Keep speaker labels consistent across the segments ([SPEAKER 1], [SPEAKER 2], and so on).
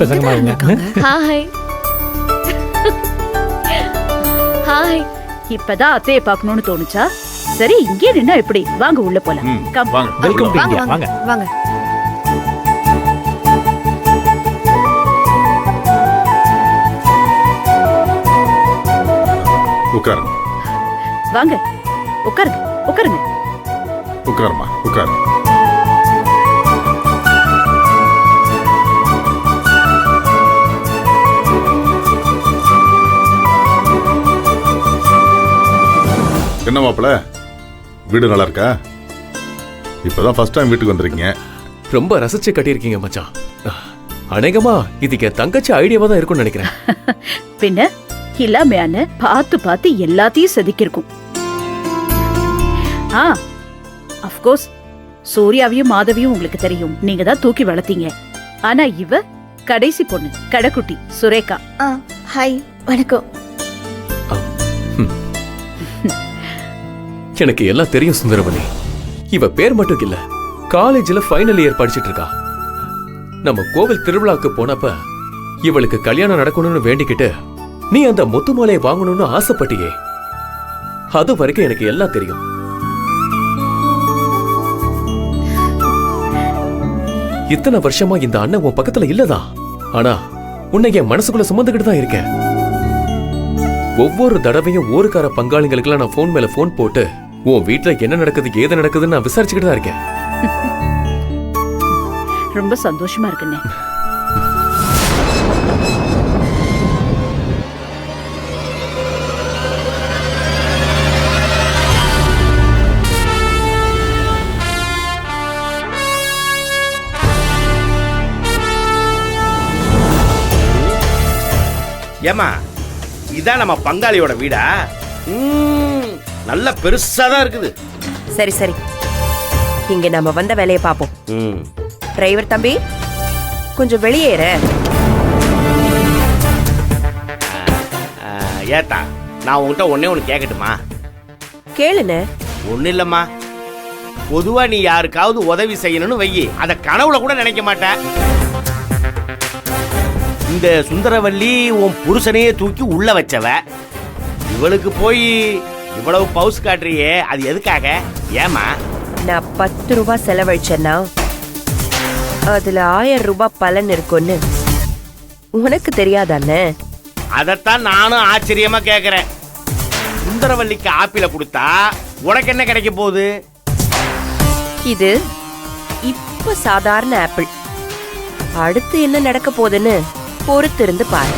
[SPEAKER 1] பசங்கமா இருங்க.
[SPEAKER 2] Hi hi. இப்பதான் அத்தையை பார்க்கணும்னு தோணுச்சா? சரி, இங்கே நின்னா எப்படி? வாங்க உள்ள போலாம். கம்.
[SPEAKER 1] Welcome to India. வாங்க
[SPEAKER 3] வாங்க.
[SPEAKER 4] உட்காருங்க.
[SPEAKER 2] வாங்க உட்காருங்க உட்காருங்க.
[SPEAKER 4] உட்காருமா உட்காரு. என்ன மாப்பிள, வீடு நல்லா இருக்கா? இப்பதான் ஃபர்ஸ்ட் டைம் வீட்டுக்கு வந்திருக்கீங்க.
[SPEAKER 5] ரொம்ப ரசிச்சு கட்டியிருக்கீங்க மச்சான். அநேகமா இதுக்கு என் தங்கச்சி ஐடியாவா தான் இருக்கும்னு நினைக்கிறேன்.
[SPEAKER 2] பின்ன இல்லாமையான பார்த்து பார்த்து எல்லாத்தையும் செதுக்கிருக்கும். அஃப்கோர்ஸ் சூர்யாவையும் மாதவியும் உங்களுக்கு தெரியும், நீங்க தான் தூக்கி வளர்த்தீங்க. ஆனா இவ கடைசி பொண்ணு, கடைக்குட்டி சுரேகா.
[SPEAKER 3] ஹாய், வணக்கம்.
[SPEAKER 5] எனக்கு எல்லாம் தெரியும் சுந்தரவல்லி. இவ பேர் மட்டும் இல்ல, காலேஜ்ல ஃபைனல் இயர் படிச்சிட்டு இருக்கா. நம்ம கோவில் திருவிழாக்கு போனப்ப இவளுக்கு கல்யாணம் நடக்கணும்னு வேண்டிக்கிட்டு நீ அந்த முத்து மாலையை வாங்கணும்னு ஆசைப்பட்டியே. அது வரைக்கும் எனக்கு எல்லாம் தெரியும். இத்தனை வருஷமா இந்த அண்ணன் உன் பக்கத்துல இல்லதான், ஆனா உன்னை என் மனசுக்குள்ள சுமந்துகிட்டு தான் இருக்கேன். ஒவ்வொரு தடவையும் ஊருக்கார பங்காளிகளுக்கெல்லாம் நான் போன் மேல போன் போட்டு உன் வீட்டுல என்ன நடக்குது ஏது நடக்குதுன்னு நான் விசாரிச்சுக்கிட்டு தான் இருக்கேன்.
[SPEAKER 2] ரொம்ப சந்தோஷமா இருக்குண்ணே.
[SPEAKER 6] ஏமா, இதான் நம்ம பங்காளியோட வீடா? நல்ல பெருசா தான் இருக்குது.
[SPEAKER 3] சரி சரி, இங்க நம்ம வந்த வேலையை பாப்போம். டிரைவர் தம்பி, கொஞ்சம் வெளியேற.
[SPEAKER 6] ஏத்தா, நான் உன்கிட்ட ஒண்ணு கேட்கட்டுமா?
[SPEAKER 3] கேளுன.
[SPEAKER 6] ஒண்ணு இல்லம்மா, பொதுவா நீ யாருக்காவது உதவி செய்யணும்னு வையி, அத கனவுல கூட நினைக்க மாட்டேன். இந்த சுந்தரவல்லி உன் புருஷனையே தூக்கி உள்ள வச்சவ, இவளுக்கு போய் இவ்வளவு பவுஸ் காட்டுறியே, அது எதுக்காக? ஏமா?
[SPEAKER 3] நான் 10 ரூபாய் செலவழிச்சேன்னா அதுல 1000 ரூபாய் பலன் இருக்குன்னு உனக்கு தெரியாதானே?
[SPEAKER 6] அதத்தான் நானும் ஆச்சரியமா கேக்குறேன். சுந்தரவல்லிக்கு ஆப்பிள கொடுத்தா உனக்கு என்ன கிடைக்க போகுது?
[SPEAKER 3] இது இப்ப சாதாரண ஆப்பிள். அடுத்து என்ன நடக்க போகுதுன்னு பொறுத்திருந்து பாரு.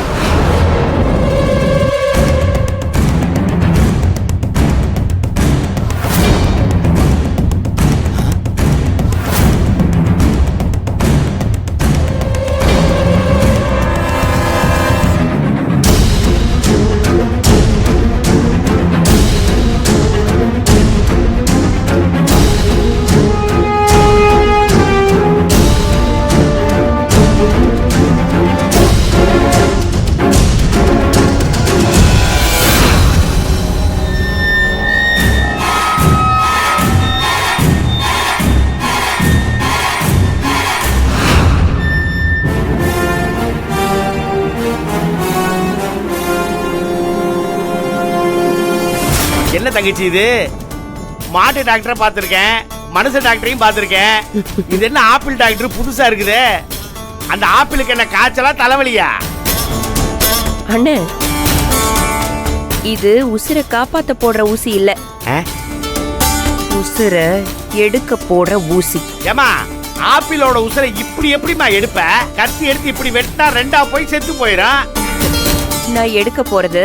[SPEAKER 6] என்ன தங்கச்சி இது? மாட்டு டாக்டரை பார்த்திருக்கேன், மனுஷ டாக்டரையும் பார்த்திருக்கேன். இது என்ன ஆப்பிள் டாக்டர் புதுசா இருக்குது? அந்த ஆப்பிளுக்கு என்ன காய்ச்சலா தலைவலியா?
[SPEAKER 3] அண்ணே, இது உசிரை காப்பாத்த போடுற ஊசி இல்ல, உசிரை எடுக்க போடுற ஊசி.
[SPEAKER 6] ஏமா, ஆப்பிளோட உசிரை இப்படி எப்படிமா எடுப்ப? கத்தி எடுத்து இப்படி வெட்டா ரெண்டா போய் செத்து போயிடும்.
[SPEAKER 3] நான் எடுக்க போறது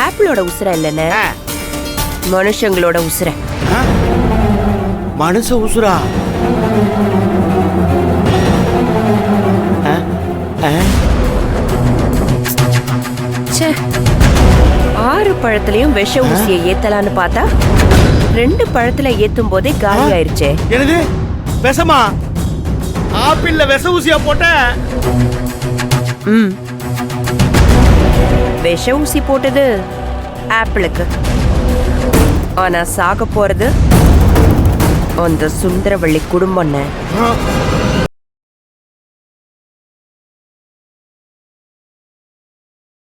[SPEAKER 3] ஆப்பிளோட உசிரை இல்லைன்னு, மனுஷங்களோட உசுர.
[SPEAKER 6] மனுஷ உசுரா?
[SPEAKER 3] ச்சே, 6 பழத்திலையும் விஷ ஊசியை ஏத்தலான்னு பார்த்தா 2 பழத்துல ஏத்தும் போதே காலி ஆயிருச்சே.
[SPEAKER 6] என்னது விஷமா? ஆப்பிள்ல விஷ ஊசியா போட்ட?
[SPEAKER 3] விஷ ஊசி போட்டது ஆப்பிளுக்கு, ஆனா சாக போறது அந்த சுந்தரவல்லி குடும்பம்.